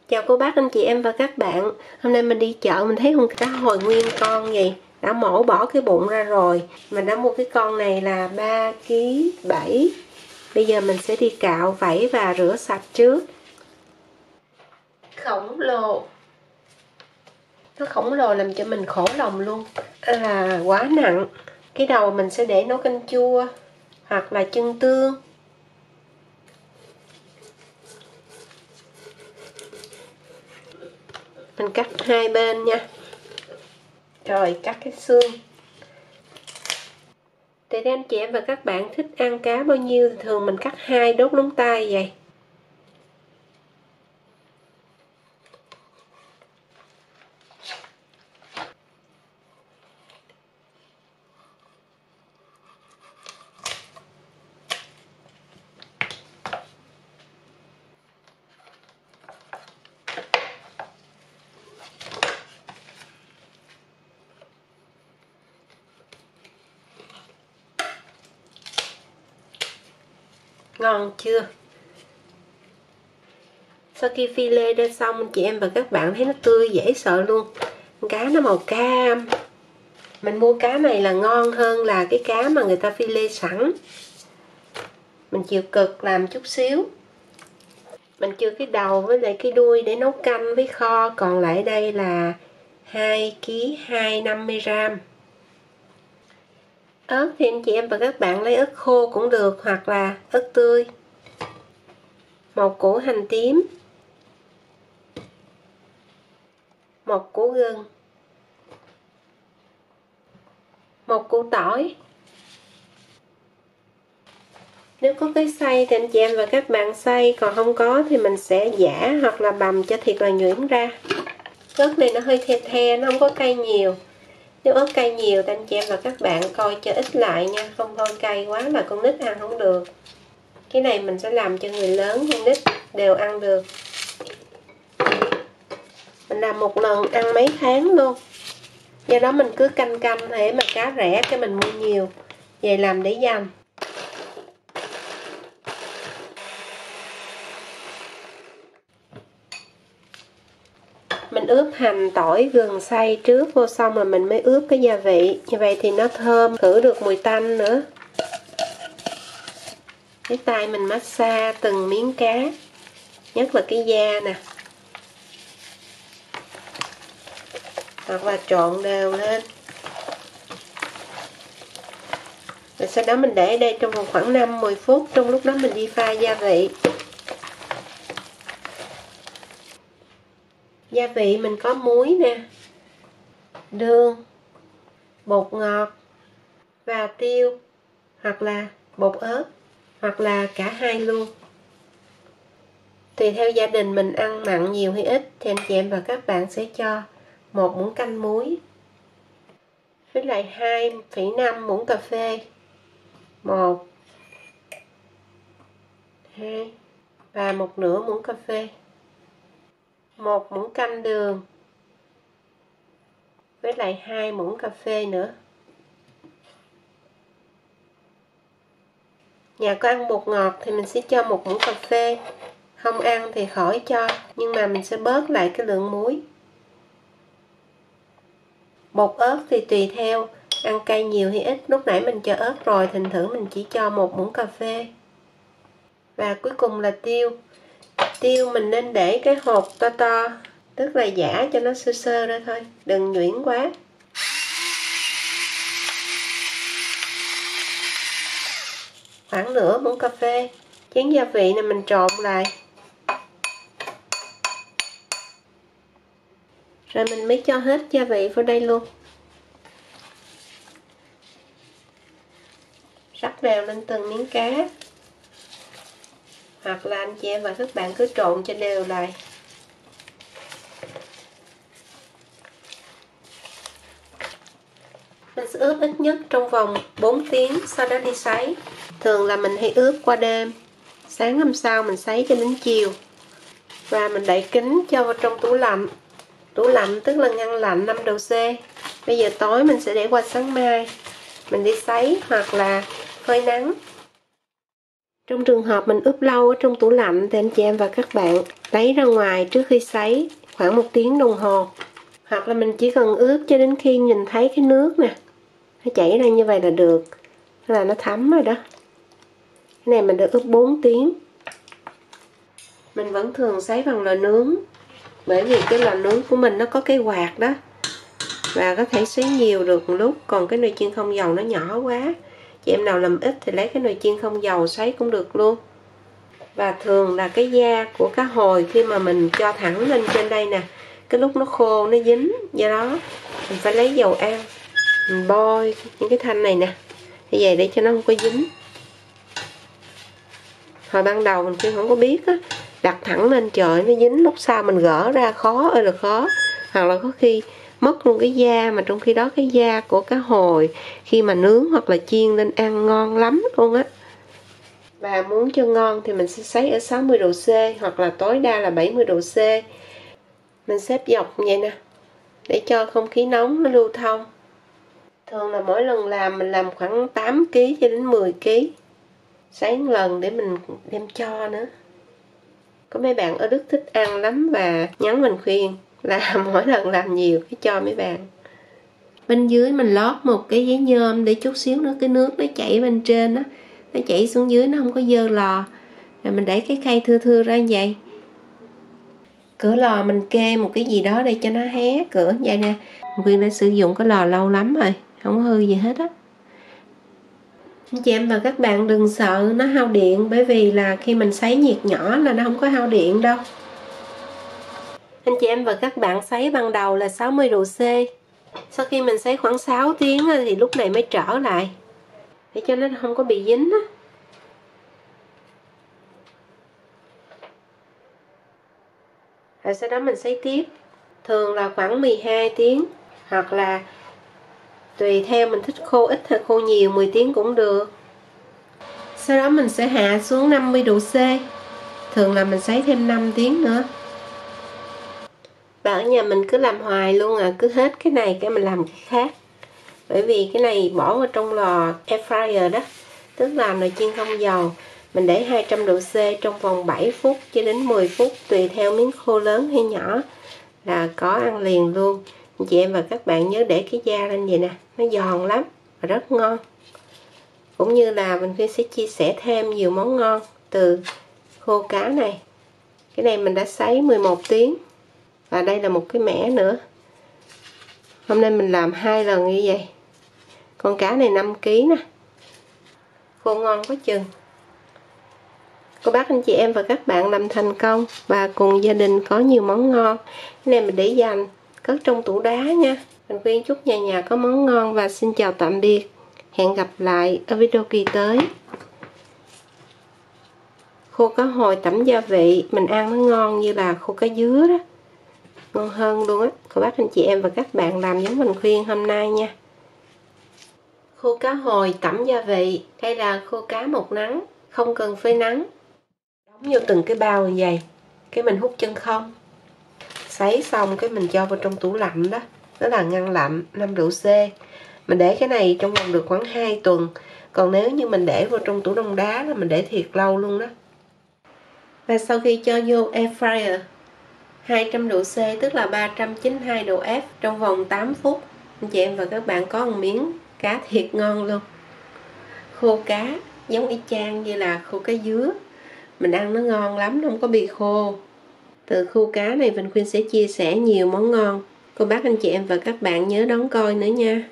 Chào cô bác, anh chị em và các bạn. Hôm nay mình đi chợ mình thấy con cá hồi nguyên con vậy. Đã mổ bỏ cái bụng ra rồi. Mình đã mua cái con này là 3,7 kg. Bây giờ mình sẽ đi cạo, vẩy và rửa sạch trước. Khổng lồ. Nó khổng lồ làm cho mình khổ lòng luôn. Là quá nặng. Cái đầu mình sẽ để nấu canh chua hoặc là chân tương. Mình cắt hai bên nha. Rồi cắt cái xương. Thì anh chị em và các bạn thích ăn cá bao nhiêu thì thường mình cắt 2 đốt ngón tay vậy. Ngon chưa? Sau khi phi lê ra xong, chị em và các bạn thấy nó tươi dễ sợ luôn. Cá nó màu cam. Mình mua cá này là ngon hơn là cái cá mà người ta phi lê sẵn. Mình chịu cực làm chút xíu. Mình chừa cái đầu với lại cái đuôi để nấu canh với kho. Còn lại đây là 2,2 250 g. Ớt thì anh chị em và các bạn lấy ớt khô cũng được hoặc là ớt tươi. Một củ hành tím, một củ gừng, một củ tỏi. Nếu có cái xay thì anh chị em và các bạn xay, còn không có thì mình sẽ giã hoặc là bằm cho thiệt là nhuyễn ra. Ớt này nó hơi the the, nó không có cay nhiều. Nếu ớt cay nhiều thì anh chị em và các bạn coi cho ít lại nha, không thôi cay quá là con nít ăn không được. Cái này mình sẽ làm cho người lớn, con nít đều ăn được. Mình làm một lần ăn mấy tháng luôn. Do đó mình cứ canh để mà cá rẻ cái mình mua nhiều. Vậy làm để dành. Mình ướp hành, tỏi, gừng xay trước vô xong rồi mình mới ướp cái gia vị. Như vậy thì nó thơm, khử được mùi tanh nữa. Cái tay mình massage từng miếng cá, nhất là cái da nè. Hoặc là trộn đều lên. Rồi sau đó mình để ở đây trong vòng khoảng 5-10 phút. Trong lúc đó mình đi pha gia vị. Gia vị mình có muối nè, đường, bột ngọt và tiêu, hoặc là bột ớt, hoặc là cả hai luôn. Tùy theo gia đình mình ăn mặn nhiều hay ít thì anh chị em và các bạn sẽ cho 1 muỗng canh muối với lại 2,5 muỗng cà phê. 1, 2 và 1,5 muỗng cà phê. 1 muỗng canh đường với lại 2 muỗng cà phê nữa. Nhà có ăn bột ngọt thì mình sẽ cho 1 muỗng cà phê. Không ăn thì khỏi cho, nhưng mà mình sẽ bớt lại cái lượng muối. Bột ớt thì tùy theo ăn cay nhiều hay ít. Lúc nãy mình cho ớt rồi, thành thử mình chỉ cho 1 muỗng cà phê. Và cuối cùng là tiêu. Tiêu mình nên để cái hộp to to, tức là giã cho nó sơ sơ ra thôi, đừng nhuyễn quá. Khoảng nửa muỗng cà phê. Chén gia vị này mình trộn lại. Rồi mình mới cho hết gia vị vào đây luôn. Rắc đều lên từng miếng cá. Hoặc là anh chị em và các bạn cứ trộn cho đều lại. Mình sẽ ướp ít nhất trong vòng 4 tiếng, sau đó đi sấy. Thường là mình hay ướp qua đêm. Sáng hôm sau mình sấy cho đến chiều. Và mình đậy kín cho vào trong tủ lạnh. Tủ lạnh tức là ngăn lạnh 5 độ C. Bây giờ tối mình sẽ để qua sáng mai. Mình đi sấy hoặc là phơi nắng. Trong trường hợp mình ướp lâu ở trong tủ lạnh thì anh chị em và các bạn lấy ra ngoài trước khi sấy khoảng 1 tiếng đồng hồ. Hoặc là mình chỉ cần ướp cho đến khi nhìn thấy cái nước nè, nó chảy ra như vậy là được, là nó thấm rồi đó. Cái này mình được ướp 4 tiếng. Mình vẫn thường sấy bằng lò nướng, bởi vì cái lò nướng của mình nó có cái quạt đó, và có thể sấy nhiều được một lúc. Còn cái nồi chiên không dầu nó nhỏ quá, chị em nào làm ít thì lấy cái nồi chiên không dầu sấy cũng được luôn. Và thường là cái da của cá hồi khi mà mình cho thẳng lên trên đây nè, cái lúc nó khô nó dính, do đó mình phải lấy dầu ăn mình bôi những cái thanh này nè như vậy để cho nó không có dính. Hồi ban đầu mình khi không có biết á, đặt thẳng lên trời nó dính, lúc sau mình gỡ ra khó ơi là khó, hoặc là có khi mất luôn cái da, mà trong khi đó cái da của cá hồi khi mà nướng hoặc là chiên lên ăn ngon lắm luôn á. Và muốn cho ngon thì mình sẽ sấy ở 60 độ C hoặc là tối đa là 70 độ C. Mình xếp dọc như vậy nè, để cho không khí nóng nó lưu thông. Thường là mỗi lần làm mình làm khoảng 8 kg cho đến 10 kg. Sấy một lần để mình đem cho nữa. Có mấy bạn ở Đức thích ăn lắm và nhắn mình khuyên là mỗi lần làm nhiều cái cho mấy bạn. Bên dưới mình lót một cái giấy nhôm để chút xíu nữa cái nước nó chảy bên trên đó, nó chảy xuống dưới nó không có dơ lò. Rồi mình để cái khay thưa thưa ra như vậy. Cửa lò mình kê một cái gì đó để cho nó hé cửa như vậy nè. Quyên đã sử dụng cái lò lâu lắm rồi, không có hư gì hết á. Anh chị em và các bạn đừng sợ nó hao điện, bởi vì là khi mình sấy nhiệt nhỏ là nó không có hao điện đâu. Anh chị em và các bạn sấy ban đầu là 60 độ C. Sau khi mình sấy khoảng 6 tiếng thì lúc này mới trở lại, để cho nó không có bị dính á. Rồi sau đó mình sấy tiếp, thường là khoảng 12 tiếng, hoặc là tùy theo mình thích khô ít hay khô nhiều, 10 tiếng cũng được. Sau đó mình sẽ hạ xuống 50 độ C. Thường là mình sấy thêm 5 tiếng nữa. Và ở nhà mình cứ làm hoài luôn à, cứ hết cái này cái mình làm cái khác. Bởi vì cái này bỏ vào trong lò air fryer đó, tức là nồi chiên không dầu, mình để 200 độ C trong vòng 7 phút cho đến 10 phút tùy theo miếng khô lớn hay nhỏ là có ăn liền luôn. Anh chị em và các bạn nhớ để cái da lên vậy nè, nó giòn lắm và rất ngon. Cũng như là mình sẽ chia sẻ thêm nhiều món ngon từ khô cá này. Cái này mình đã sấy 11 tiếng. Và đây là một cái mẻ nữa. Hôm nay mình làm 2 lần như vậy. Con cá này 5 kg nè. Khô ngon quá chừng. Cô bác anh chị em và các bạn làm thành công và cùng gia đình có nhiều món ngon. Cái này mình để dành, cất trong tủ đá nha. Mình khuyên chúc nhà nhà có món ngon và xin chào tạm biệt. Hẹn gặp lại ở video kỳ tới. Khô cá hồi tẩm gia vị mình ăn nó ngon như là khô cá dứa đó, ngon hơn luôn á. Cô bác anh chị em và các bạn làm giống mình khuyên hôm nay nha. Khô cá hồi tẩm gia vị, đây là khô cá một nắng, không cần phơi nắng. Đóng vô từng cái bao như vậy, cái mình hút chân không. Sấy xong cái mình cho vào trong tủ lạnh đó, đó là ngăn lạnh 5 độ C. Mình để cái này trong vòng được khoảng 2 tuần. Còn nếu như mình để vào trong tủ đông đá là mình để thiệt lâu luôn đó. Và sau khi cho vô air fryer 200 độ C, tức là 392 độ F trong vòng 8 phút, anh chị em và các bạn có một miếng cá thiệt ngon luôn. Khô cá giống y chang như là khô cá dứa, mình ăn nó ngon lắm, nó không có bị khô. Từ khô cá này Vinh Khuyên sẽ chia sẻ nhiều món ngon. Cô bác anh chị em và các bạn nhớ đón coi nữa nha.